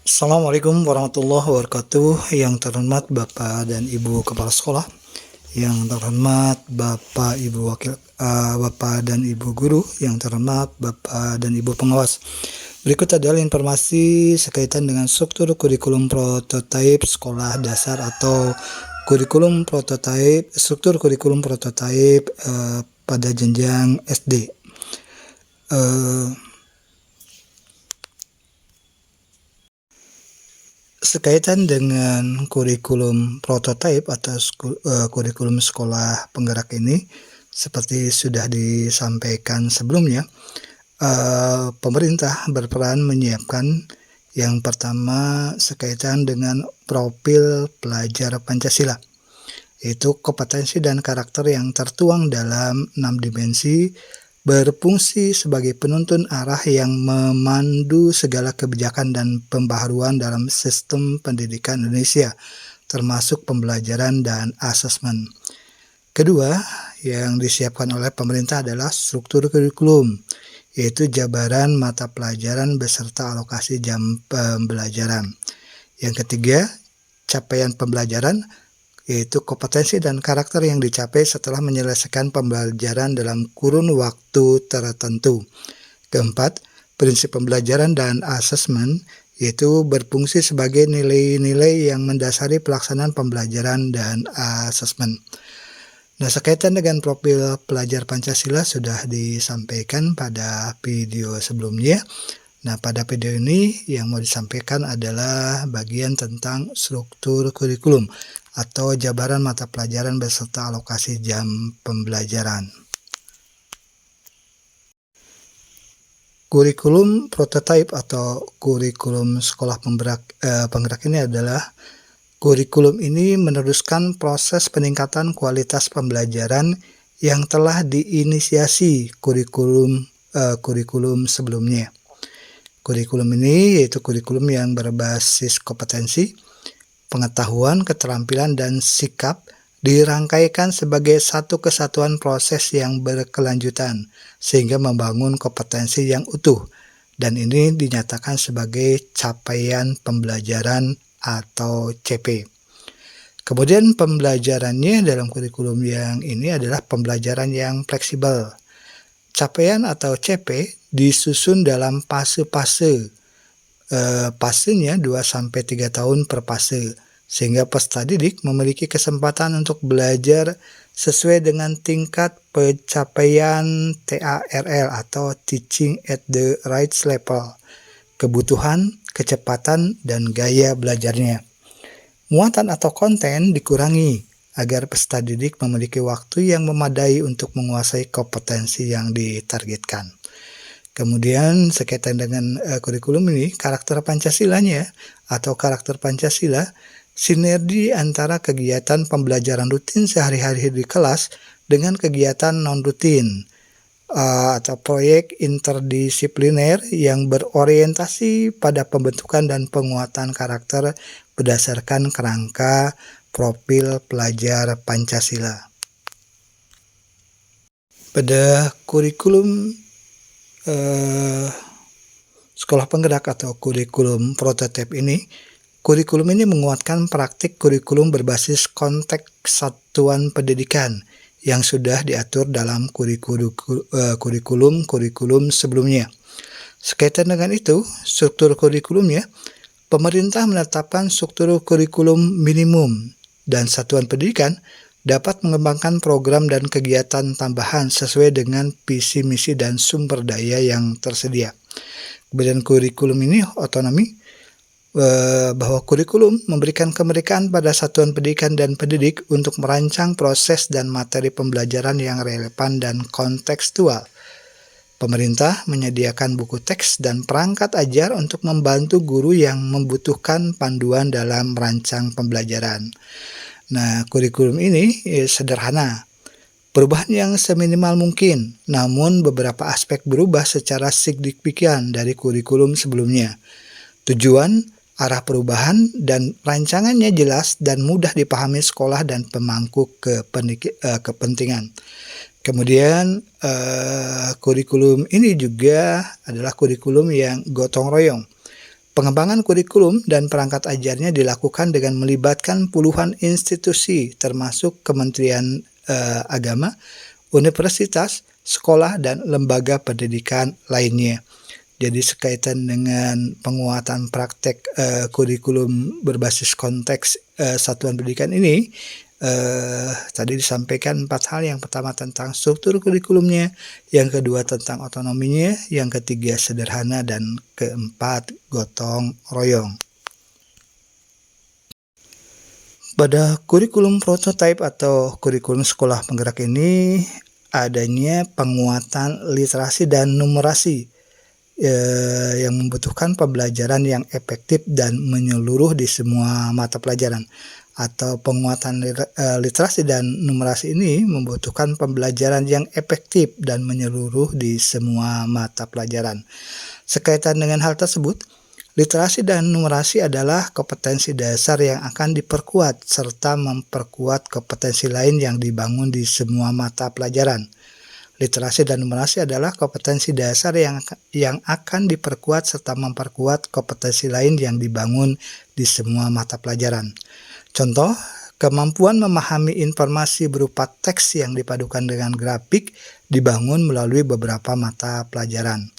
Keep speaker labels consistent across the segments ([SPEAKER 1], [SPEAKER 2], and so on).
[SPEAKER 1] Assalamualaikum warahmatullahi wabarakatuh. Yang terhormat Bapak dan Ibu Kepala Sekolah, yang terhormat Bapak Ibu Bapak dan Ibu Guru, yang terhormat Bapak dan Ibu Pengawas. Berikut adalah informasi sekaitan dengan struktur kurikulum prototipe sekolah dasar atau struktur kurikulum prototipe pada jenjang SD. Sekaitan dengan kurikulum prototipe atau kurikulum sekolah penggerak ini, seperti sudah disampaikan sebelumnya, pemerintah berperan menyiapkan yang pertama sekaitan dengan profil pelajar Pancasila, yaitu kompetensi dan karakter yang tertuang dalam 6 dimensi, berfungsi sebagai penuntun arah yang memandu segala kebijakan dan pembaharuan dalam sistem pendidikan Indonesia, termasuk pembelajaran dan asesmen. Kedua, yang disiapkan oleh pemerintah adalah struktur kurikulum, yaitu jabaran mata pelajaran beserta alokasi jam pembelajaran. Yang ketiga, capaian pembelajaran, yaitu kompetensi dan karakter yang dicapai setelah menyelesaikan pembelajaran dalam kurun waktu tertentu. Keempat, prinsip pembelajaran dan asesmen, yaitu berfungsi sebagai nilai-nilai yang mendasari pelaksanaan pembelajaran dan asesmen. Nah, sekaitan dengan profil pelajar Pancasila sudah disampaikan pada video sebelumnya. Nah, pada video ini yang mau disampaikan adalah bagian tentang struktur kurikulum atau jabaran mata pelajaran beserta alokasi jam pembelajaran. Kurikulum prototipe atau kurikulum sekolah penggerak ini adalah kurikulum ini meneruskan proses peningkatan kualitas pembelajaran yang telah diinisiasi kurikulum sebelumnya. Kurikulum ini yaitu kurikulum yang berbasis kompetensi, pengetahuan, keterampilan, dan sikap dirangkaikan sebagai satu kesatuan proses yang berkelanjutan sehingga membangun kompetensi yang utuh, dan ini dinyatakan sebagai capaian pembelajaran atau CP. Kemudian pembelajarannya dalam kurikulum yang ini adalah pembelajaran yang fleksibel. Capaian atau CP disusun dalam fase-fase. Fasenya 2-3 tahun per fase, sehingga peserta didik memiliki kesempatan untuk belajar sesuai dengan tingkat pencapaian TARL atau Teaching at the Right Level, kebutuhan, kecepatan, dan gaya belajarnya. Muatan atau konten dikurangi agar peserta didik memiliki waktu yang memadai untuk menguasai kompetensi yang ditargetkan. Kemudian sekaitan dengan kurikulum ini, karakter Pancasilanya atau karakter Pancasila, sinergi antara kegiatan pembelajaran rutin sehari-hari di kelas dengan kegiatan non-rutin atau proyek interdisipliner yang berorientasi pada pembentukan dan penguatan karakter berdasarkan kerangka profil pelajar Pancasila. Pada kurikulum sekolah penggerak atau kurikulum prototipe ini, kurikulum ini menguatkan praktik kurikulum berbasis konteks satuan pendidikan yang sudah diatur dalam kurikulum sebelumnya. Sekaitan dengan itu, struktur kurikulumnya, pemerintah menetapkan struktur kurikulum minimum dan satuan pendidikan dapat mengembangkan program dan kegiatan tambahan sesuai dengan visi misi dan sumber daya yang tersedia. Kemudian kurikulum ini otonomi, bahwa kurikulum memberikan kemerdekaan pada satuan pendidikan dan pendidik untuk merancang proses dan materi pembelajaran yang relevan dan kontekstual. Pemerintah menyediakan buku teks dan perangkat ajar untuk membantu guru yang membutuhkan panduan dalam merancang pembelajaran. Nah, kurikulum ini sederhana, perubahan yang seminimal mungkin, namun beberapa aspek berubah secara signifikan dari kurikulum sebelumnya. Tujuan, arah perubahan, dan rancangannya jelas dan mudah dipahami sekolah dan pemangku kepentingan. Kemudian kurikulum ini juga adalah kurikulum yang gotong royong. Pengembangan kurikulum dan perangkat ajarnya dilakukan dengan melibatkan puluhan institusi termasuk Kementerian Agama, universitas, sekolah, dan lembaga pendidikan lainnya. Jadi sekaitan dengan penguatan praktek kurikulum berbasis konteks satuan pendidikan ini, tadi disampaikan 4 hal. Yang pertama tentang struktur kurikulumnya, yang kedua tentang otonominya, yang ketiga sederhana, dan keempat gotong royong. Pada kurikulum prototipe atau kurikulum sekolah penggerak ini adanya penguatan literasi dan numerasi yang membutuhkan pembelajaran yang efektif dan menyeluruh di semua mata pelajaran. Atau penguatan literasi dan numerasi ini membutuhkan pembelajaran yang efektif dan menyeluruh di semua mata pelajaran. Sekaitan dengan hal tersebut, literasi dan numerasi adalah kompetensi dasar yang akan diperkuat serta memperkuat kompetensi lain yang dibangun di semua mata pelajaran. Literasi dan numerasi adalah kompetensi dasar yang akan diperkuat serta memperkuat kompetensi lain yang dibangun di semua mata pelajaran. Contoh, kemampuan memahami informasi berupa teks yang dipadukan dengan grafik dibangun melalui beberapa mata pelajaran.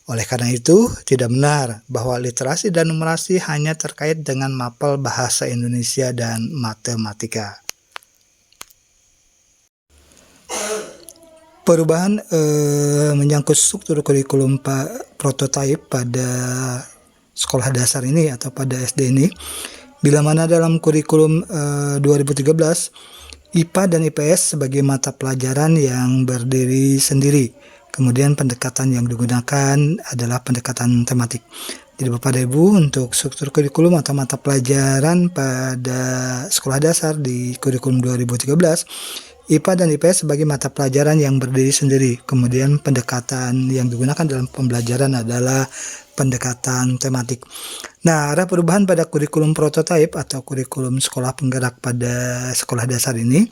[SPEAKER 1] Oleh karena itu, tidak benar bahwa literasi dan numerasi hanya terkait dengan mapel bahasa Indonesia dan matematika. Perubahan menyangkut struktur kurikulum prototipe pada sekolah dasar ini atau pada SD ini, bila mana dalam kurikulum 2013 IPA dan IPS sebagai mata pelajaran yang berdiri sendiri. Kemudian pendekatan yang digunakan adalah pendekatan tematik. Jadi Bapak dan Ibu, untuk struktur kurikulum atau mata pelajaran pada sekolah dasar di kurikulum 2013, IPA dan IPS sebagai mata pelajaran yang berdiri sendiri. Kemudian pendekatan yang digunakan dalam pembelajaran adalah pendekatan tematik. Nah, arah perubahan pada kurikulum prototipe atau kurikulum sekolah penggerak pada sekolah dasar ini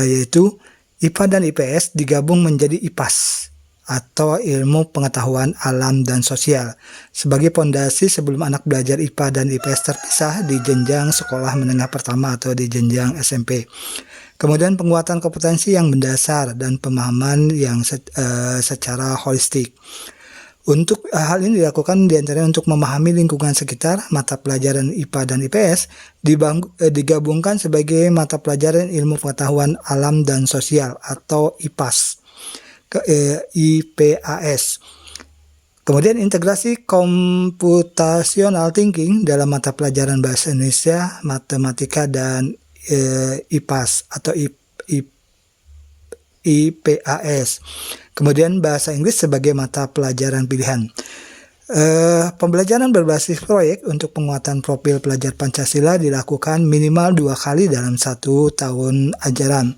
[SPEAKER 1] yaitu IPA dan IPS digabung menjadi IPAS atau ilmu pengetahuan alam dan sosial sebagai pondasi sebelum anak belajar IPA dan IPS terpisah di jenjang sekolah menengah pertama atau di jenjang SMP. Kemudian penguatan kompetensi yang mendasar dan pemahaman yang secara holistik. Untuk hal ini dilakukan diantaranya untuk memahami lingkungan sekitar. Mata pelajaran IPA dan IPS digabungkan sebagai mata pelajaran ilmu pengetahuan alam dan sosial atau IPAS, IPAS. Kemudian integrasi computational thinking dalam mata pelajaran bahasa Indonesia, matematika, dan IPAS atau IPAS. Kemudian bahasa Inggris sebagai mata pelajaran pilihan. Pembelajaran berbasis proyek untuk penguatan profil pelajar Pancasila dilakukan minimal 2 kali dalam 1 tahun ajaran.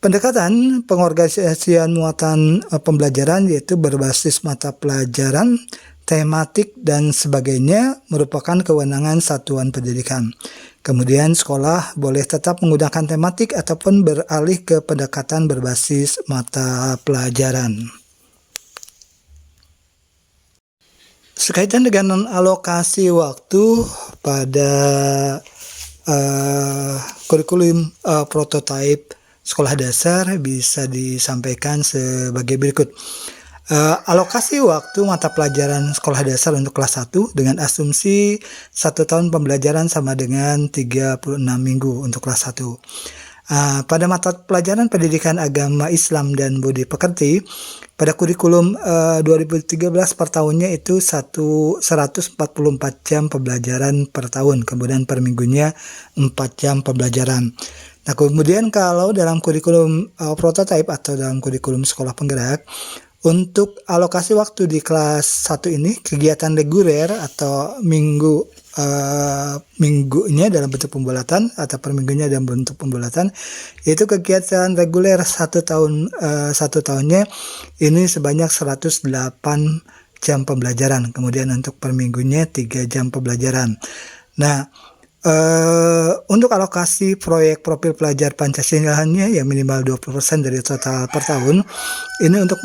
[SPEAKER 1] Pendekatan pengorganisasian muatan pembelajaran yaitu berbasis mata pelajaran, tematik, dan sebagainya merupakan kewenangan satuan pendidikan. Kemudian sekolah boleh tetap menggunakan tematik ataupun beralih ke pendekatan berbasis mata pelajaran. Sekaitan dengan alokasi waktu pada kurikulum prototipe sekolah dasar bisa disampaikan sebagai berikut. Alokasi waktu mata pelajaran sekolah dasar untuk kelas 1 dengan asumsi 1 tahun pembelajaran sama dengan 36 minggu untuk kelas 1. Pada mata pelajaran pendidikan agama Islam dan budi pekerti, pada kurikulum 2013 per tahunnya itu 144 jam pembelajaran per tahun, kemudian per minggunya 4 jam pembelajaran. Nah, kemudian kalau dalam kurikulum prototipe atau dalam kurikulum sekolah penggerak, untuk alokasi waktu di kelas 1 ini, kegiatan reguler atau minggunya dalam bentuk pembulatan atau per minggunya dalam bentuk pembulatan, yaitu kegiatan reguler 1 tahunnya ini sebanyak 108 jam pembelajaran. Kemudian untuk per minggunya 3 jam pembelajaran. Nah, Untuk alokasi proyek profil pelajar Pancasilanya ya minimal 20% dari total per tahun. Ini untuk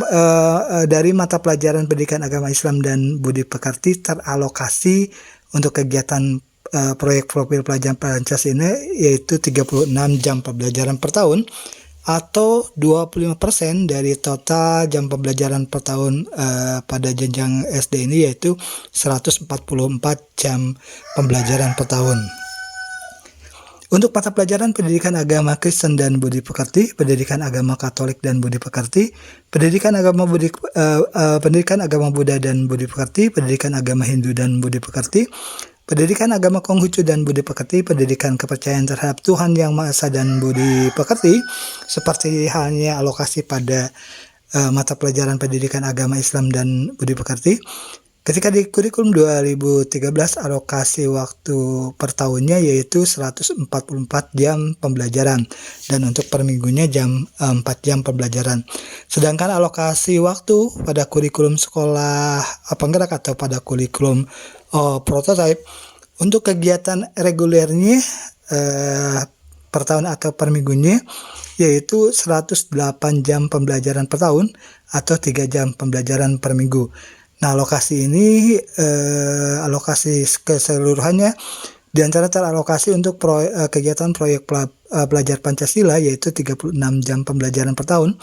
[SPEAKER 1] dari mata pelajaran pendidikan agama Islam dan budi pekerti teralokasi untuk kegiatan proyek profil pelajar Pancasila yaitu 36 jam pembelajaran per tahun atau 25% dari total jam pembelajaran per tahun pada jenjang SD ini, yaitu 144 jam pembelajaran per tahun. Untuk mata pelajaran pendidikan agama Kristen dan budi pekerti, pendidikan agama Katolik dan budi pekerti, pendidikan agama Buddha dan budi pekerti, pendidikan agama Hindu dan budi pekerti, pendidikan agama Konghucu dan budi pekerti, pendidikan kepercayaan terhadap Tuhan Yang Maha Esa dan budi pekerti, seperti halnya alokasi pada mata pelajaran pendidikan agama Islam dan budi pekerti. Ketika di kurikulum 2013 alokasi waktu per tahunnya yaitu 144 jam pembelajaran dan untuk per minggunya 4 jam pembelajaran. Sedangkan alokasi waktu pada kurikulum sekolah penggerak atau pada kurikulum prototype untuk kegiatan regulernya per tahun atau per minggunya yaitu 108 jam pembelajaran per tahun atau 3 jam pembelajaran per minggu. Nah, alokasi ini alokasi keseluruhannya diantara teralokasi untuk kegiatan proyek pelajar Pancasila yaitu 36 jam pembelajaran per tahun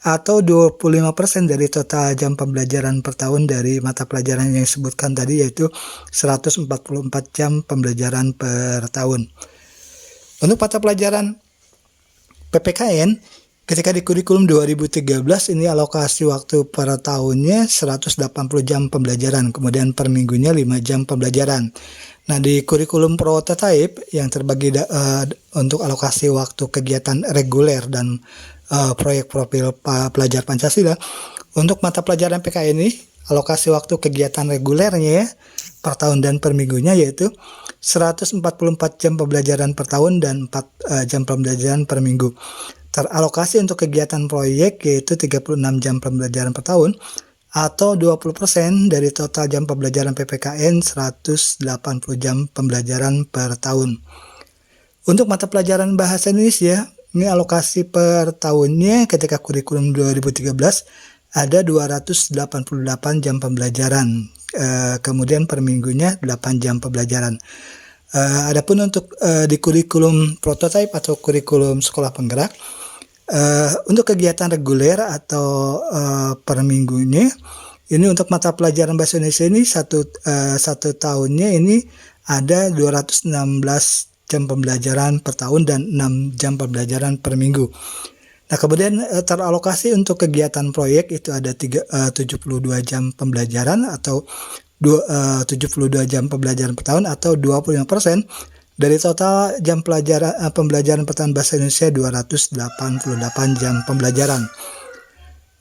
[SPEAKER 1] atau 25% dari total jam pembelajaran per tahun dari mata pelajaran yang disebutkan tadi yaitu 144 jam pembelajaran per tahun. Untuk mata pelajaran PPKN ketika di kurikulum 2013 ini alokasi waktu per tahunnya 180 jam pembelajaran, kemudian per minggunya 5 jam pembelajaran. Nah, di kurikulum prototype yang terbagi untuk alokasi waktu kegiatan reguler dan proyek profil pelajar Pancasila, untuk mata pelajaran PKN ini alokasi waktu kegiatan regulernya ya, per tahun dan per minggunya yaitu 144 jam pembelajaran per tahun dan 4 jam pembelajaran per minggu. Teralokasi untuk kegiatan proyek yaitu 36 jam pembelajaran per tahun atau 20% dari total jam pembelajaran PPKN 180 jam pembelajaran per tahun. Untuk mata pelajaran bahasa Indonesia, ini alokasi per tahunnya ketika kurikulum 2013 ada 288 jam pembelajaran, kemudian per minggunya 8 jam pembelajaran. Adapun untuk di kurikulum prototype atau kurikulum sekolah penggerak, untuk kegiatan reguler atau per minggunya, ini untuk mata pelajaran bahasa Indonesia ini satu tahunnya ini ada 216 jam pembelajaran per tahun dan 6 jam pembelajaran per minggu. Nah, kemudian teralokasi untuk kegiatan proyek itu ada 72 jam pembelajaran atau 72 jam pembelajaran per tahun atau 25% dari total jam pembelajaran per tahun bahasa Indonesia 288 jam pembelajaran.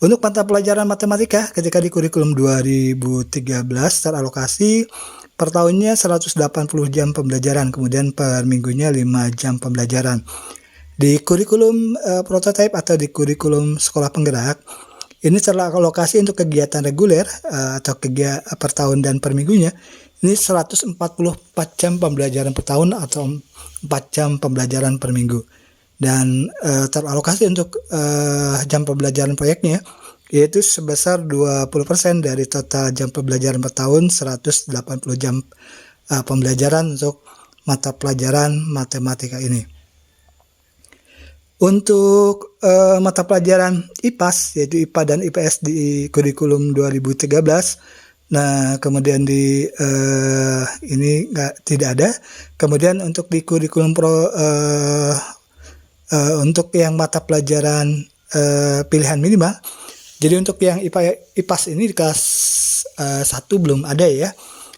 [SPEAKER 1] Untuk mata pelajaran matematika ketika di kurikulum 2013 teralokasi per tahunnya 180 jam pembelajaran, kemudian per minggunya 5 jam pembelajaran. Di kurikulum prototype atau di kurikulum sekolah penggerak, ini teralokasi untuk kegiatan reguler atau kegiatan per tahun dan per minggunya. Ini 144 jam pembelajaran per tahun atau 4 jam pembelajaran per minggu. Dan teralokasi untuk jam pembelajaran proyeknya yaitu sebesar 20% dari total jam pembelajaran per tahun 180 jam pembelajaran untuk mata pelajaran matematika ini. Untuk mata pelajaran IPAS yaitu IPA dan IPS di kurikulum 2013, nah kemudian di ini tidak ada. Kemudian untuk di kurikulum untuk yang mata pelajaran pilihan minimal, jadi untuk yang IPAS ini di kelas 1 belum ada ya,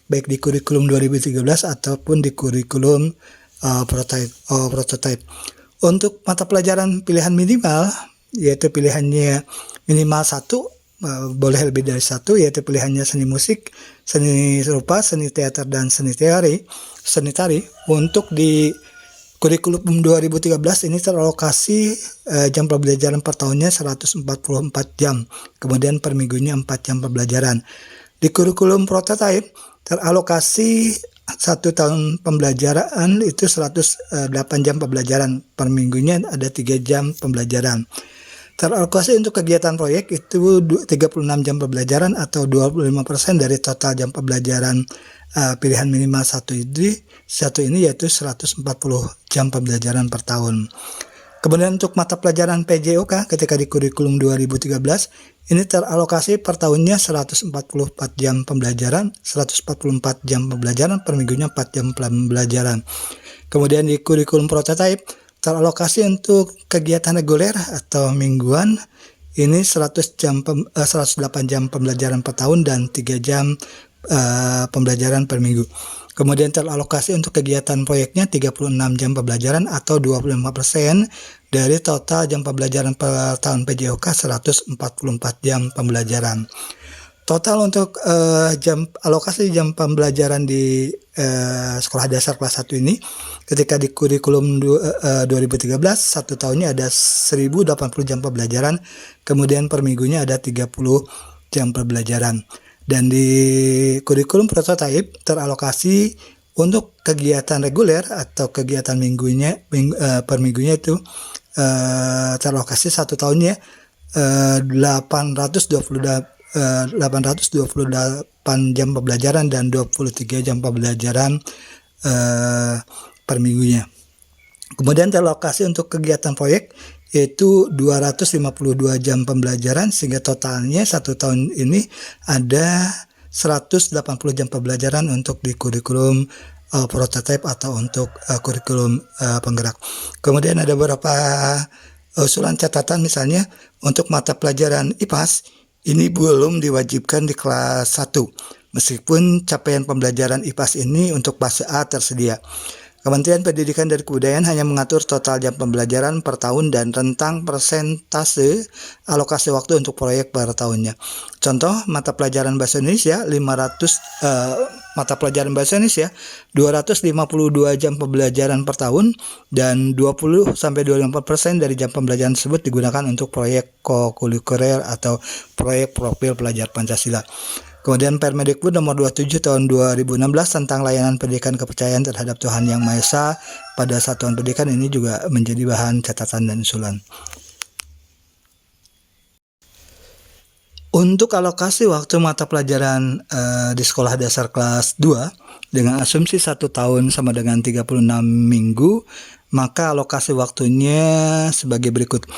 [SPEAKER 1] baik di kurikulum 2013 ataupun di kurikulum prototype. Untuk mata pelajaran pilihan minimal, yaitu pilihannya minimal 1, boleh lebih dari 1, yaitu pilihannya seni musik, seni rupa, seni teater, dan seni tari. Untuk di kurikulum 2013 ini teralokasi jam pembelajaran per tahunnya 144 jam, kemudian per minggunya 4 jam pembelajaran. Di kurikulum prototype Teralokasi 1 tahun pembelajaran itu 108 jam pembelajaran, per minggunya ada 3 jam pembelajaran. Teralokasi untuk kegiatan proyek itu 36 jam pembelajaran atau 25% dari total jam pembelajaran pilihan minimal satu ini yaitu 140 jam pembelajaran per tahun. Kemudian untuk mata pelajaran PJOK ketika di kurikulum 2013 ini teralokasi per tahunnya 144 jam pembelajaran, 144 jam pembelajaran, per minggunya 4 jam pembelajaran. Kemudian di kurikulum prototype teralokasi untuk kegiatan reguler atau mingguan ini 108 jam pembelajaran per tahun dan 3 jam pembelajaran per minggu. Kemudian teralokasi untuk kegiatan proyeknya 36 jam pembelajaran atau 25% dari total jam pembelajaran per tahun PJOK 144 jam pembelajaran. Total untuk alokasi jam pembelajaran di sekolah dasar kelas 1 ini ketika di kurikulum 2013 1 tahunnya ada 1080 jam pembelajaran, kemudian per minggunya ada 30 jam pembelajaran. Dan di kurikulum prototype teralokasi untuk kegiatan reguler atau kegiatan per minggunya itu teralokasi 1 tahunnya 828 jam pembelajaran dan 23 jam pembelajaran per minggunya. Kemudian teralokasi untuk kegiatan proyek yaitu 252 jam pembelajaran sehingga totalnya 1 tahun ini ada 180 jam pembelajaran untuk di kurikulum prototype atau untuk kurikulum penggerak. Kemudian ada beberapa usulan catatan, misalnya untuk mata pelajaran IPAS ini belum diwajibkan di kelas 1 meskipun capaian pembelajaran IPAS ini untuk fase A tersedia. Kementerian Pendidikan dan Kebudayaan hanya mengatur total jam pembelajaran per tahun dan rentang persentase alokasi waktu untuk proyek per tahunnya. Contoh, mata pelajaran Bahasa Indonesia 252 jam pembelajaran per tahun dan 20-25% dari jam pembelajaran tersebut digunakan untuk proyek kokurikuler atau proyek profil pelajar Pancasila. Kemudian Permendikbud nomor 27 tahun 2016 tentang layanan pendidikan kepercayaan terhadap Tuhan Yang Maha Esa pada satuan pendidikan ini juga menjadi bahan catatan dan usulan. Untuk alokasi waktu mata pelajaran di sekolah dasar kelas 2 dengan asumsi 1 tahun sama dengan 36 minggu, maka alokasi waktunya sebagai berikut.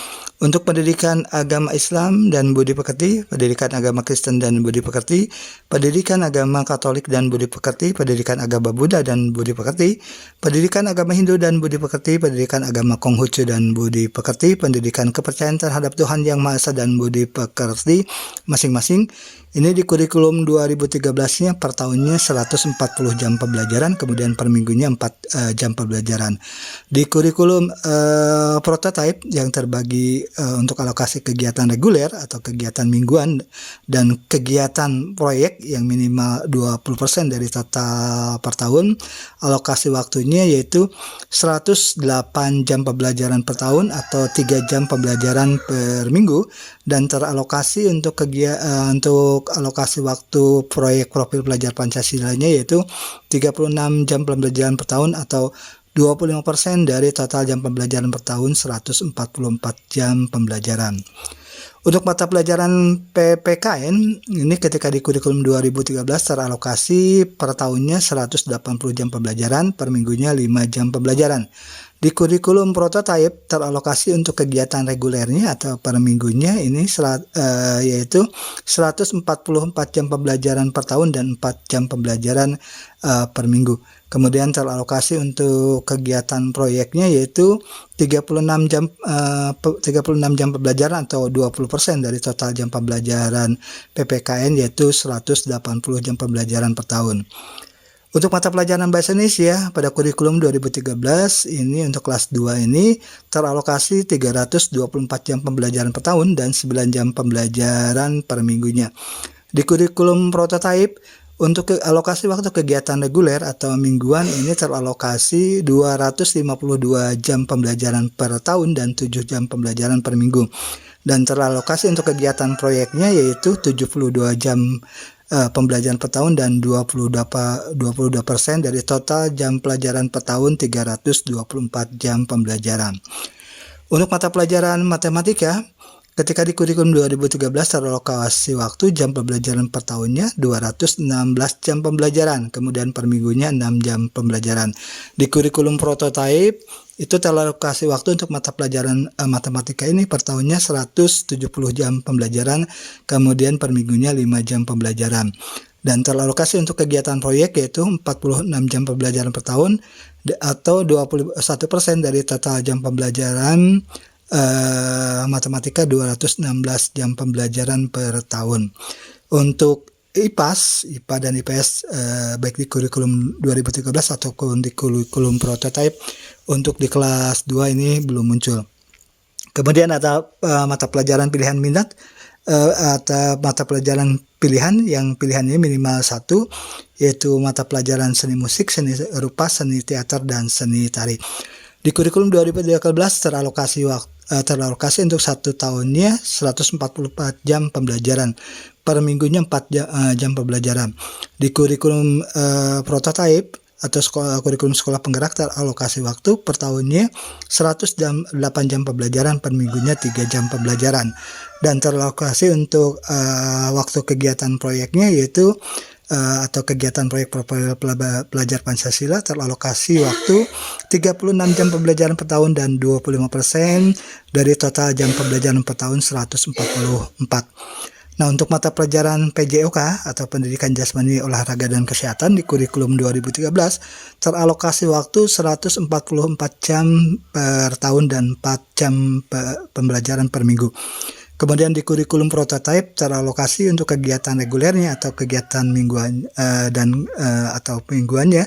[SPEAKER 1] Untuk pendidikan agama Islam dan budi pekerti, pendidikan agama Kristen dan budi pekerti, pendidikan agama Katolik dan budi pekerti, pendidikan agama Buddha dan budi pekerti, pendidikan agama Hindu dan budi pekerti, pendidikan agama Konghucu dan budi pekerti, pendidikan kepercayaan terhadap Tuhan Yang Maha Esa dan budi pekerti masing-masing. Ini di kurikulum 2013-nya per tahunnya 140 jam pembelajaran, kemudian per minggunya 4 jam pembelajaran. Di kurikulum prototype yang terbagi untuk alokasi kegiatan reguler atau kegiatan mingguan dan kegiatan proyek yang minimal 20% dari total per tahun, alokasi waktunya yaitu 108 jam pembelajaran per tahun atau 3 jam pembelajaran per minggu, dan teralokasi untuk alokasi waktu proyek profil pelajar Pancasila-nya yaitu 36 jam pembelajaran per tahun atau 25% dari total jam pembelajaran per tahun 144 jam pembelajaran. Untuk mata pelajaran PPKN ini ketika di kurikulum 2013 teralokasi per tahunnya 180 jam pembelajaran, per minggunya 5 jam pembelajaran. Di kurikulum prototype teralokasi untuk kegiatan regulernya atau per minggunya ini yaitu 144 jam pembelajaran per tahun dan 4 jam pembelajaran per minggu. Kemudian teralokasi untuk kegiatan proyeknya yaitu 36 jam pembelajaran atau 20% dari total jam pembelajaran PPKN yaitu 180 jam pembelajaran per tahun. Untuk mata pelajaran Bahasa Indonesia pada kurikulum 2013 ini untuk kelas 2 ini teralokasi 324 jam pembelajaran per tahun dan 9 jam pembelajaran per minggunya. Di kurikulum prototype untuk alokasi waktu kegiatan reguler atau mingguan ini teralokasi 252 jam pembelajaran per tahun dan 7 jam pembelajaran per minggu. Dan teralokasi untuk kegiatan proyeknya yaitu 72 jam pembelajaran per tahun dan 22% dari total jam pelajaran per tahun 324 jam pembelajaran. Untuk mata pelajaran matematika, ketika di kurikulum 2013 teralokasi waktu jam pembelajaran per tahunnya 216 jam pembelajaran, kemudian per minggunya 6 jam pembelajaran. Di kurikulum prototipe itu teralokasi waktu untuk mata pelajaran matematika ini per tahunnya 170 jam pembelajaran, kemudian per minggunya 5 jam pembelajaran. Dan teralokasi untuk kegiatan proyek yaitu 46 jam pembelajaran per tahun atau 21% dari total jam pembelajaran matematika 216 jam pembelajaran per tahun. Untuk IPA dan IPS baik di kurikulum 2013 ataupun di kurikulum prototipe untuk di kelas 2 ini belum muncul. Kemudian ada mata pelajaran pilihan minat atau mata pelajaran pilihan yang pilihannya minimal 1, yaitu mata pelajaran seni musik, seni rupa, seni teater, dan seni tari. Di kurikulum 2013 teralokasi untuk 1 tahunnya 144 jam pembelajaran, per minggunya 4 jam pembelajaran. Di kurikulum prototipe atau kurikulum sekolah penggerak teralokasi waktu per tahunnya 108 jam pembelajaran, per minggunya 3 jam pembelajaran. Dan teralokasi untuk waktu kegiatan proyeknya yaitu atau kegiatan proyek profil pelajar Pancasila teralokasi waktu 36 jam pembelajaran per tahun dan 25% dari total jam pembelajaran per tahun 144. Nah, untuk mata pelajaran PJOK atau Pendidikan Jasmani, Olahraga, dan Kesehatan di kurikulum 2013 teralokasi waktu 144 jam per tahun dan 4 jam pembelajaran per minggu. Kemudian di kurikulum prototipe teralokasi untuk kegiatan regulernya atau kegiatan mingguan atau mingguannya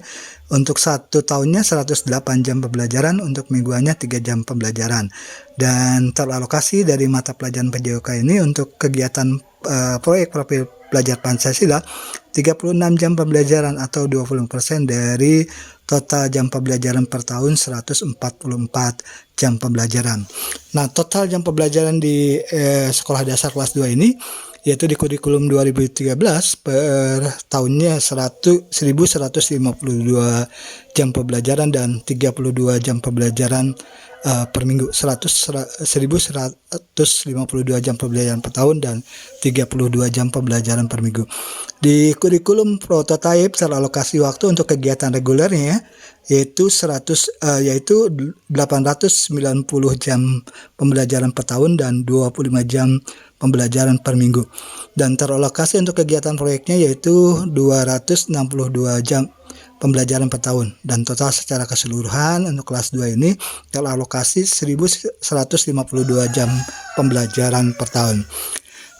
[SPEAKER 1] untuk 1 tahunnya 108 jam pembelajaran, untuk mingguannya 3 jam pembelajaran. Dan teralokasi dari mata pelajaran PJOK ini untuk kegiatan proyek profil pelajar Pancasila 36 jam pembelajaran atau 20% dari total jam pembelajaran per tahun 144 jam pembelajaran. Nah, total jam pembelajaran di sekolah dasar kelas 2 ini yaitu di kurikulum 2013 per tahunnya 1152 jam pembelajaran dan 32 jam pembelajaran per minggu, 1152 jam pembelajaran per tahun dan 32 jam pembelajaran per minggu. Di kurikulum prototipe teralokasi waktu untuk kegiatan regulernya yaitu 890 jam pembelajaran per tahun dan 25 jam pembelajaran per minggu. Dan teralokasi untuk kegiatan proyeknya yaitu 262 jam pembelajaran per tahun, dan total secara keseluruhan untuk kelas 2 ini teralokasi 1152 jam pembelajaran per tahun.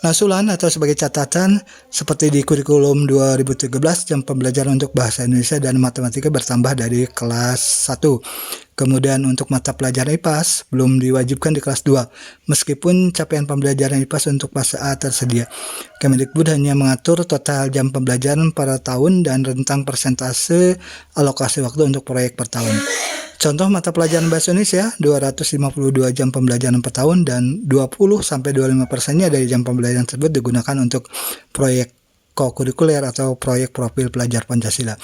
[SPEAKER 1] Nah, sulan atau sebagai catatan, seperti di kurikulum 2013 jam pembelajaran untuk bahasa Indonesia dan matematika bertambah dari kelas 1. Kemudian untuk mata pelajaran IPAS belum diwajibkan di kelas 2, meskipun capaian pembelajaran IPAS untuk fase A tersedia. Kemendikbud hanya mengatur total jam pembelajaran per tahun dan rentang persentase alokasi waktu untuk proyek per tahun. Contoh mata pelajaran bahasa Indonesia 252 jam pembelajaran per tahun dan 20-25%-nya dari jam pembelajaran tersebut digunakan untuk proyek kokurikuler atau proyek profil pelajar Pancasila.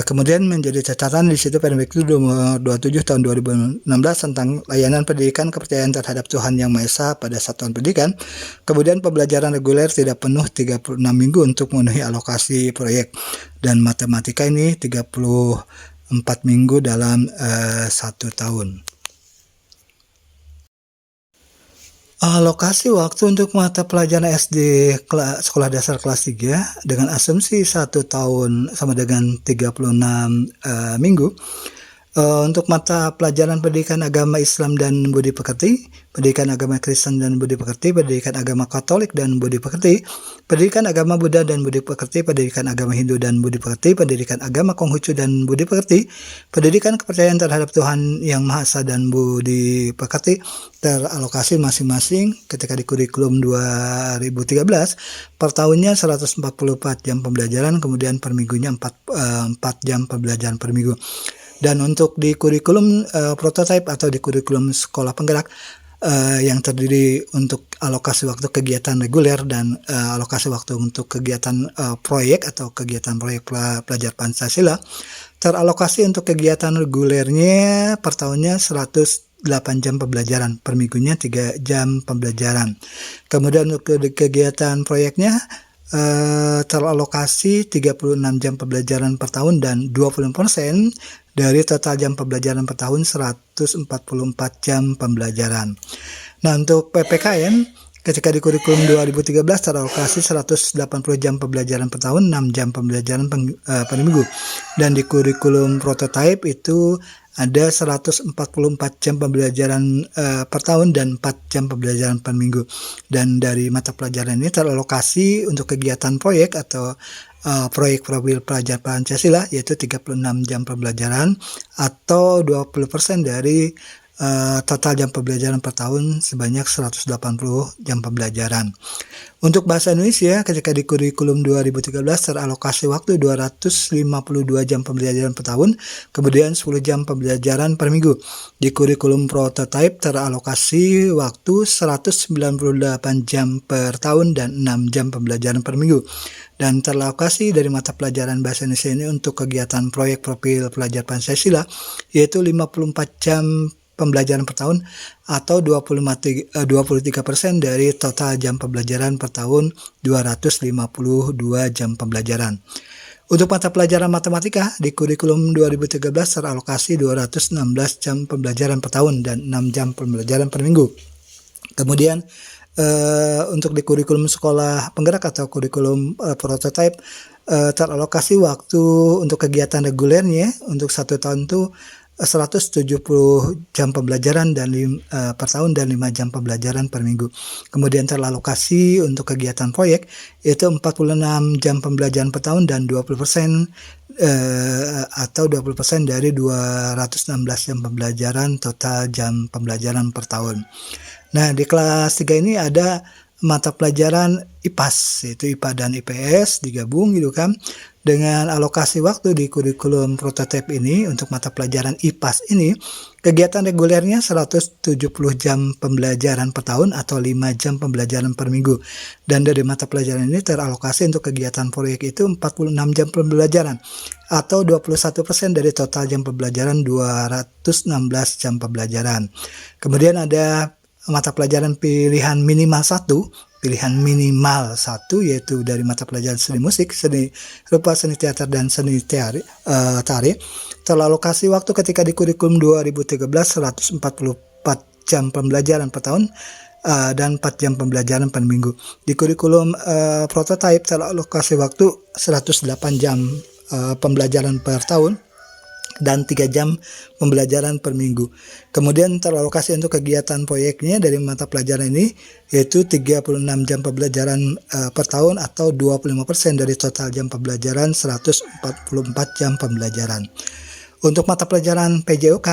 [SPEAKER 1] Kemudian menjadi catatan di situ Permendikbud nomor 27 tahun 2016 tentang layanan pendidikan kepercayaan terhadap Tuhan Yang Maha Esa pada satuan pendidikan. Kemudian pembelajaran reguler tidak penuh 36 minggu untuk memenuhi alokasi proyek, dan matematika ini 34 minggu dalam 1 tahun. Alokasi waktu untuk mata pelajaran SD sekolah dasar kelas 3 dengan asumsi 1 tahun sama dengan 36 minggu. Untuk mata pelajaran pendidikan agama Islam dan budi pekerti, pendidikan agama Kristen dan budi pekerti, pendidikan agama Katolik dan budi pekerti, pendidikan agama Buddha dan budi pekerti, pendidikan agama Hindu dan budi pekerti, pendidikan agama Konghucu dan budi pekerti, pendidikan kepercayaan terhadap Tuhan Yang Maha Esa dan budi pekerti teralokasi masing-masing ketika di kurikulum 2013 per tahunnya 144 jam pembelajaran, kemudian per minggunya 4 jam pembelajaran per minggu. Dan untuk di kurikulum prototipe atau di kurikulum sekolah penggerak yang terdiri untuk alokasi waktu kegiatan reguler dan alokasi waktu untuk kegiatan proyek atau kegiatan proyek pelajar Pancasila. Teralokasi untuk kegiatan regulernya per tahunnya 108 jam pembelajaran, per minggunya 3 jam pembelajaran. Kemudian untuk kegiatan proyeknya teralokasi 36 jam pembelajaran per tahun dan 20% dari total jam pembelajaran per tahun 144 jam pembelajaran. Nah, untuk PPKN ketika di kurikulum 2013 teralokasi 180 jam pembelajaran per tahun, 6 jam pembelajaran per minggu. Dan di kurikulum prototype itu ada 144 jam pembelajaran per tahun dan 4 jam pembelajaran per minggu. Dan dari mata pelajaran ini teralokasi untuk kegiatan proyek atau proyek profil pelajar Pancasila yaitu 36 jam pembelajaran atau 20% dari total jam pembelajaran per tahun sebanyak 180 jam pembelajaran. Untuk bahasa Indonesia ketika di kurikulum 2013 teralokasi waktu 252 jam pembelajaran per tahun, kemudian 10 jam pembelajaran per minggu. Di kurikulum prototype teralokasi waktu 198 jam per tahun dan 6 jam pembelajaran per minggu. Dan teralokasi dari mata pelajaran bahasa Indonesia ini untuk kegiatan proyek profil pelajar Pancasila yaitu 54 jam pembelajaran per tahun atau 23% dari total jam pembelajaran per tahun 252 jam pembelajaran. Untuk mata pelajaran matematika di kurikulum 2013 teralokasi 216 jam pembelajaran per tahun dan 6 jam pembelajaran per minggu. Kemudian untuk di kurikulum sekolah penggerak atau kurikulum prototype teralokasi waktu untuk kegiatan regulernya untuk 1 tahun itu 170 jam pembelajaran dan per tahun dan 5 jam pembelajaran per minggu. Kemudian teralokasi untuk kegiatan proyek yaitu 46 jam pembelajaran per tahun dan 20% atau 20% dari 216 jam pembelajaran total jam pembelajaran per tahun. Nah, di kelas 3 ini ada mata pelajaran IPAS, yaitu IPA dan IPS digabung gitu kan. Dengan alokasi waktu di kurikulum prototype ini untuk mata pelajaran IPAS ini, kegiatan regulernya 170 jam pembelajaran per tahun atau 5 jam pembelajaran per minggu. Dan dari mata pelajaran ini teralokasi untuk kegiatan proyek itu 46 jam pembelajaran atau 21% dari total jam pembelajaran 216 jam pembelajaran. Kemudian ada mata pelajaran pilihan minimal 1 yaitu dari mata pelajaran seni musik, seni rupa, seni teater dan seni tari teralokasi waktu ketika di kurikulum 2013 144 jam pembelajaran per tahun dan 4 jam pembelajaran per minggu. Di kurikulum prototype teralokasi waktu 108 jam pembelajaran per tahun dan 3 jam pembelajaran per minggu. Kemudian teralokasi untuk kegiatan proyeknya dari mata pelajaran ini yaitu 36 jam pembelajaran per tahun atau 25% dari total jam pembelajaran 144 jam pembelajaran. Untuk mata pelajaran PJOK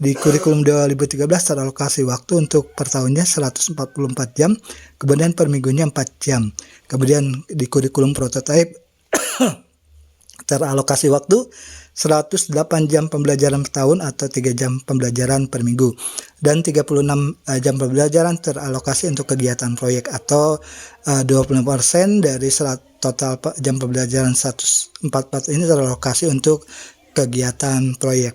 [SPEAKER 1] di kurikulum 2013 teralokasi waktu untuk per tahunnya 144 jam, kemudian per minggunya 4 jam. Kemudian di kurikulum prototype teralokasi waktu 108 jam pembelajaran per tahun atau 3 jam pembelajaran per minggu dan 36 jam pembelajaran teralokasi untuk kegiatan proyek atau 20% dari total jam pembelajaran 144 ini teralokasi untuk kegiatan proyek.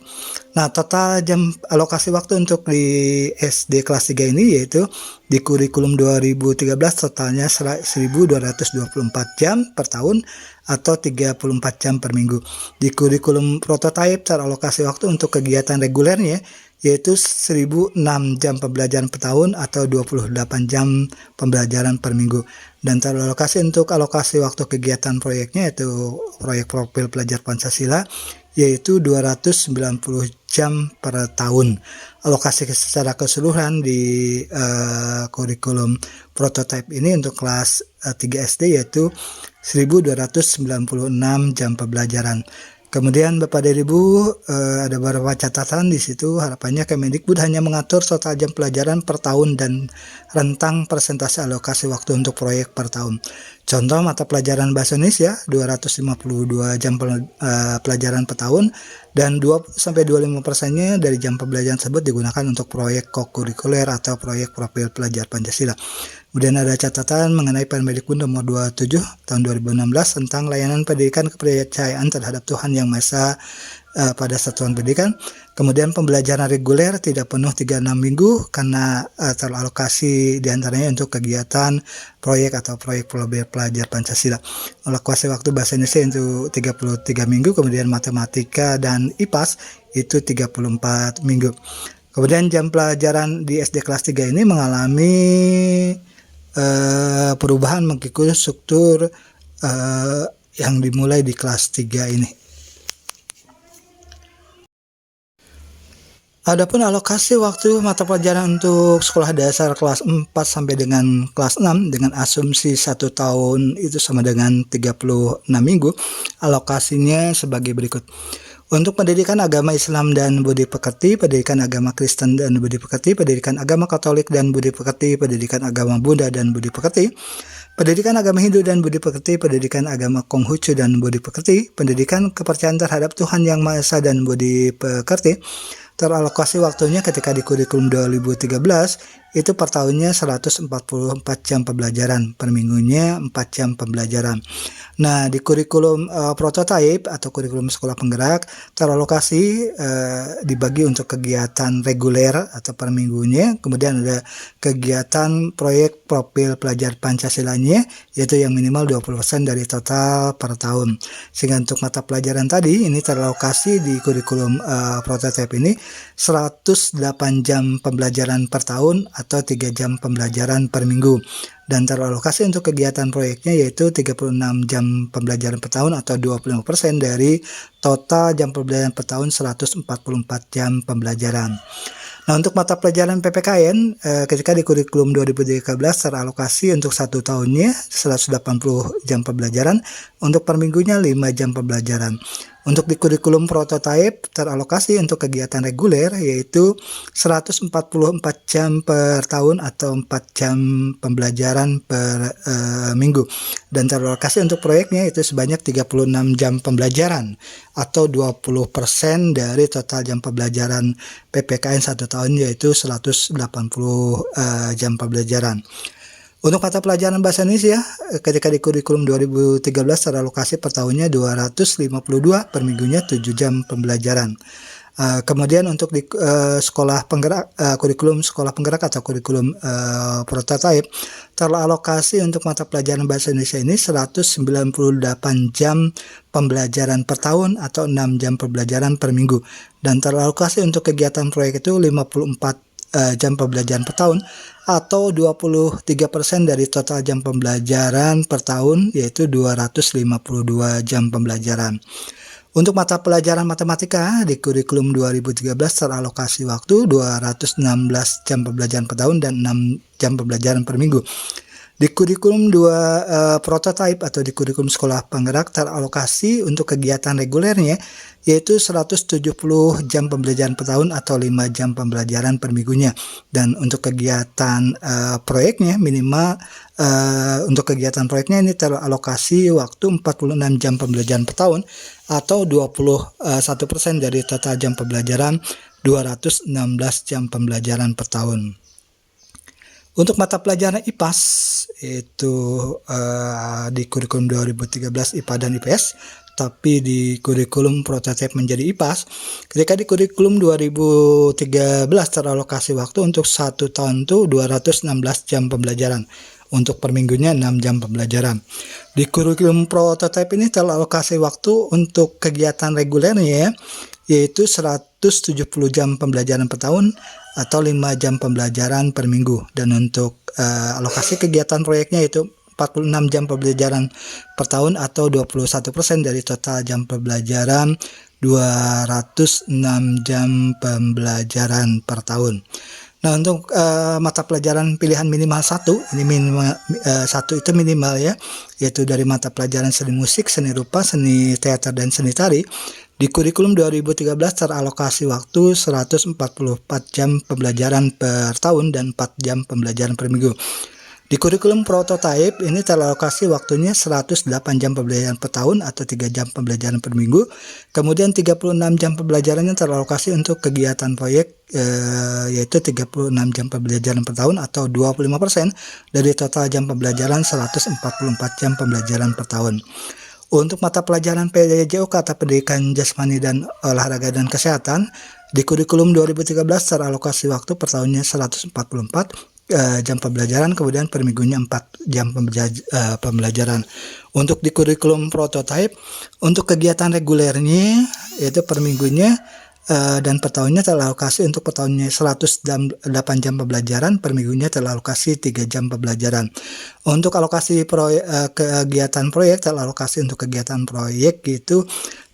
[SPEAKER 1] Nah, total jam alokasi waktu untuk di SD kelas 3 ini yaitu di kurikulum 2013 totalnya 1224 jam per tahun atau 34 jam per minggu. Di kurikulum prototype teralokasi waktu untuk kegiatan regulernya yaitu 1006 jam pembelajaran per tahun atau 28 jam pembelajaran per minggu. Dan teralokasi untuk alokasi waktu kegiatan proyeknya yaitu proyek profil pelajar Pancasila yaitu 290 jam per tahun. Alokasi secara keseluruhan di kurikulum prototype ini untuk kelas 3 SD yaitu 1296 jam pembelajaran. Kemudian Bapak dan Ibu ada beberapa catatan di situ. Harapannya Kemendikbud hanya mengatur total jam pelajaran per tahun dan rentang persentase alokasi waktu untuk proyek per tahun. Contoh mata pelajaran bahasa Indonesia 252 jam pelajaran per tahun, dan 2-25%-nya dari jam pembelajaran tersebut digunakan untuk proyek kokurikuler atau proyek profil pelajar Pancasila. Kemudian ada catatan mengenai Permendikbud nomor 27 tahun 2016 tentang layanan pendidikan kepercayaan terhadap Tuhan Yang Maha Esa pada satuan pendidikan. Kemudian pembelajaran reguler tidak penuh 36 minggu karena teralokasi diantaranya untuk kegiatan proyek atau proyek pelajar Pancasila. Alokasi waktu bahasa Indonesia itu 33 minggu, kemudian matematika dan IPAS itu 34 minggu. Kemudian jam pelajaran di SD kelas 3 ini mengalami perubahan mengikuti struktur yang dimulai di kelas 3 ini. Adapun alokasi waktu mata pelajaran untuk sekolah dasar kelas 4 sampai dengan kelas 6 dengan asumsi 1 tahun itu sama dengan 36 minggu, alokasinya sebagai berikut. Untuk pendidikan agama Islam dan budi pekerti, pendidikan agama Kristen dan budi pekerti, pendidikan agama Katolik dan budi pekerti, pendidikan agama Buddha dan budi pekerti, pendidikan agama Hindu dan budi pekerti, pendidikan agama Konghucu dan budi pekerti, pendidikan kepercayaan terhadap Tuhan Yang Maha Esa dan budi pekerti, teralokasi waktunya ketika di kurikulum 2013 itu per tahunnya 144 jam pembelajaran, per minggunya 4 jam pembelajaran. Nah, di kurikulum prototype atau kurikulum sekolah penggerak teralokasi dibagi untuk kegiatan reguler atau per minggunya, kemudian ada kegiatan proyek profil pelajar Pancasilanya yaitu yang minimal 20% dari total per tahun. Sehingga untuk mata pelajaran tadi ini teralokasi di kurikulum prototype ini 108 jam pembelajaran per tahun atau 3 jam pembelajaran per minggu, dan teralokasi untuk kegiatan proyeknya yaitu 36 jam pembelajaran per tahun atau 25% dari total jam pembelajaran per tahun 144 jam pembelajaran. Nah, untuk mata pelajaran PPKN ketika di kurikulum 2013 teralokasi untuk 1 tahunnya 180 jam pembelajaran, untuk per minggunya 5 jam pembelajaran. Untuk di kurikulum prototype teralokasi untuk kegiatan reguler yaitu 144 jam per tahun atau 4 jam pembelajaran per minggu, dan teralokasi untuk proyeknya itu sebanyak 36 jam pembelajaran atau 20% dari total jam pembelajaran PPKN 1 tahun yaitu 180 jam pembelajaran. Untuk mata pelajaran bahasa Indonesia ketika di kurikulum 2013 teralokasi per tahunnya 252, per minggunya 7 jam pembelajaran. Kemudian untuk di sekolah penggerak, kurikulum sekolah penggerak atau kurikulum prototype teralokasi untuk mata pelajaran bahasa Indonesia ini 198 jam pembelajaran per tahun atau 6 jam pembelajaran per minggu, dan teralokasi untuk kegiatan proyek itu 54 jam pembelajaran per tahun atau 23% dari total jam pembelajaran per tahun yaitu 252 jam pembelajaran. Untuk mata pelajaran matematika di kurikulum 2013 teralokasi waktu 216 jam pembelajaran per tahun dan 6 jam pembelajaran per minggu. Di kurikulum 2 prototype atau di kurikulum sekolah penggerak teralokasi untuk kegiatan regulernya yaitu 170 jam pembelajaran per tahun atau 5 jam pembelajaran per minggunya, dan untuk kegiatan proyeknya minimal untuk kegiatan proyeknya ini teralokasi waktu 46 jam pembelajaran per tahun atau 21% dari total jam pembelajaran 216 jam pembelajaran per tahun. Untuk mata pelajaran IPAS itu di kurikulum 2013 IPA dan IPS, tapi di kurikulum prototype menjadi IPAS. Ketika di kurikulum 2013 teralokasi waktu untuk 1 tahun itu 216 jam pembelajaran. Untuk per minggunya 6 jam pembelajaran. Di kurikulum prototype ini teralokasi waktu untuk kegiatan regulernya yaitu 170 jam pembelajaran per tahun atau 5 jam pembelajaran per minggu, dan untuk alokasi kegiatan proyeknya yaitu 46 jam pembelajaran per tahun atau 21% dari total jam pembelajaran 206 jam pembelajaran per tahun. Nah, untuk mata pelajaran pilihan minimal 1, ini minimal 1 itu minimal ya, yaitu dari mata pelajaran seni musik, seni rupa, seni teater dan seni tari. Di kurikulum 2013 teralokasi waktu 144 jam pembelajaran per tahun dan 4 jam pembelajaran per minggu. Di kurikulum prototype ini teralokasi waktunya 108 jam pembelajaran per tahun atau 3 jam pembelajaran per minggu. Kemudian 36 jam pembelajarannya teralokasi untuk kegiatan proyek, yaitu 36 jam pembelajaran per tahun atau 25% dari total jam pembelajaran 144 jam pembelajaran per tahun. Untuk mata pelajaran PJOK atau Pendidikan Jasmani dan Olahraga dan Kesehatan, di kurikulum 2013 teralokasi waktu per tahunnya 144 jam pembelajaran, kemudian per minggunya 4 jam pembelajaran. Untuk di kurikulum prototype, untuk kegiatan regulernya yaitu per minggunya dan per tahunnya teralokasi untuk per tahunnya 108 jam pembelajaran, per minggunya teralokasi 3 jam pembelajaran. Untuk alokasi kegiatan proyek teralokasi untuk kegiatan proyek itu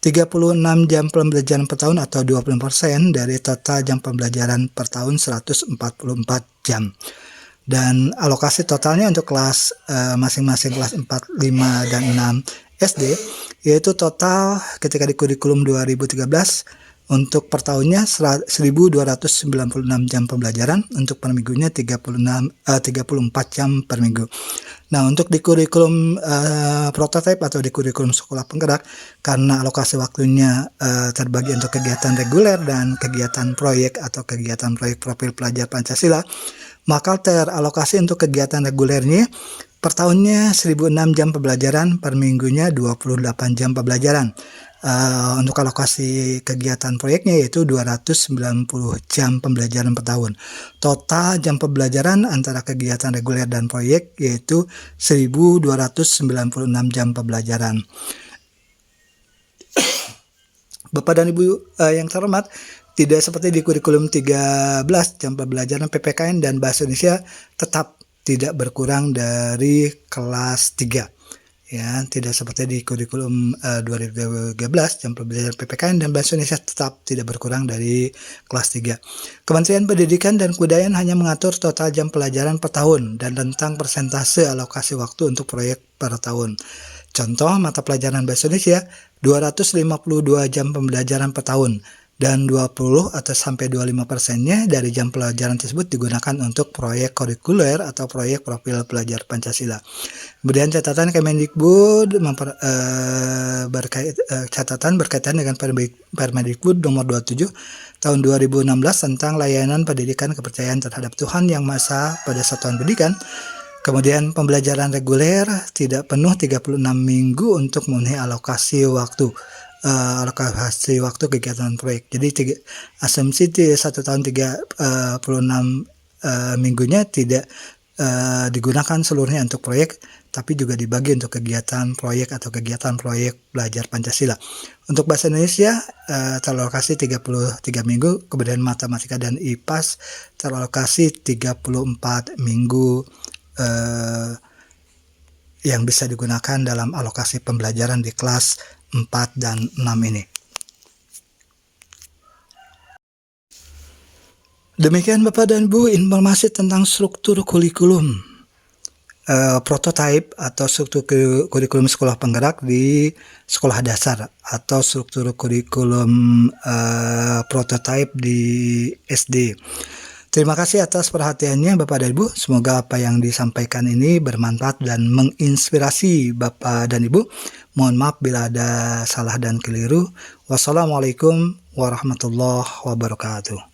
[SPEAKER 1] 36 jam pembelajaran per tahun atau 20% dari total jam pembelajaran per tahun 144 jam. Dan alokasi totalnya untuk kelas masing-masing kelas 4, 5, dan 6 SD yaitu total ketika di kurikulum 2013 untuk per tahunnya 1.296 jam pembelajaran, untuk per minggunya 34 jam per minggu. Nah, untuk di kurikulum prototype atau di kurikulum sekolah penggerak, karena alokasi waktunya terbagi untuk kegiatan reguler dan kegiatan proyek atau kegiatan proyek profil pelajar Pancasila, maka teralokasi untuk kegiatan regulernya per tahunnya 1.006 jam pembelajaran, per minggunya 28 jam pembelajaran. Untuk alokasi kegiatan proyeknya yaitu 290 jam pembelajaran per tahun. Total jam pembelajaran antara kegiatan reguler dan proyek yaitu 1.296 jam pembelajaran. Bapak dan Ibu yang terhormat, tidak seperti di kurikulum 13, jam pembelajaran PPKN dan Bahasa Indonesia tetap tidak berkurang dari kelas 3. Ya, tidak seperti di kurikulum 2013, jam pembelajaran PPKN dan Bahasa Indonesia tetap tidak berkurang dari kelas 3. Kementerian Pendidikan dan Kebudayaan hanya mengatur total jam pelajaran per tahun dan tentang persentase alokasi waktu untuk proyek per tahun. Contoh mata pelajaran Bahasa Indonesia 252 jam pembelajaran per tahun, dan 20 atau sampai 25%-nya dari jam pelajaran tersebut digunakan untuk proyek kurikuler atau proyek profil pelajar Pancasila. Kemudian catatan Kemendikbud catatan berkaitan dengan Permendikbud nomor 27 tahun 2016 tentang layanan pendidikan kepercayaan terhadap Tuhan Yang Maha Esa pada satuan pendidikan. Kemudian pembelajaran reguler tidak penuh 36 minggu untuk memenuhi alokasi waktu kegiatan proyek. Jadi asumsi 1 tahun 36 minggunya tidak digunakan seluruhnya untuk proyek, tapi juga dibagi untuk kegiatan proyek atau kegiatan proyek belajar Pancasila. Untuk bahasa Indonesia teralokasi 33 minggu, kemudian matematika dan IPAS teralokasi 34 minggu yang bisa digunakan dalam alokasi pembelajaran di kelas 4 dan 6 ini. Demikian Bapak dan Ibu informasi tentang struktur kurikulum prototype atau struktur kurikulum sekolah penggerak di sekolah dasar atau struktur kurikulum prototype di SD. Terima kasih atas perhatiannya Bapak dan Ibu. Semoga apa yang disampaikan ini bermanfaat dan menginspirasi Bapak dan Ibu. Mohon maaf bila ada salah dan keliru. Wassalamualaikum warahmatullahi wabarakatuh.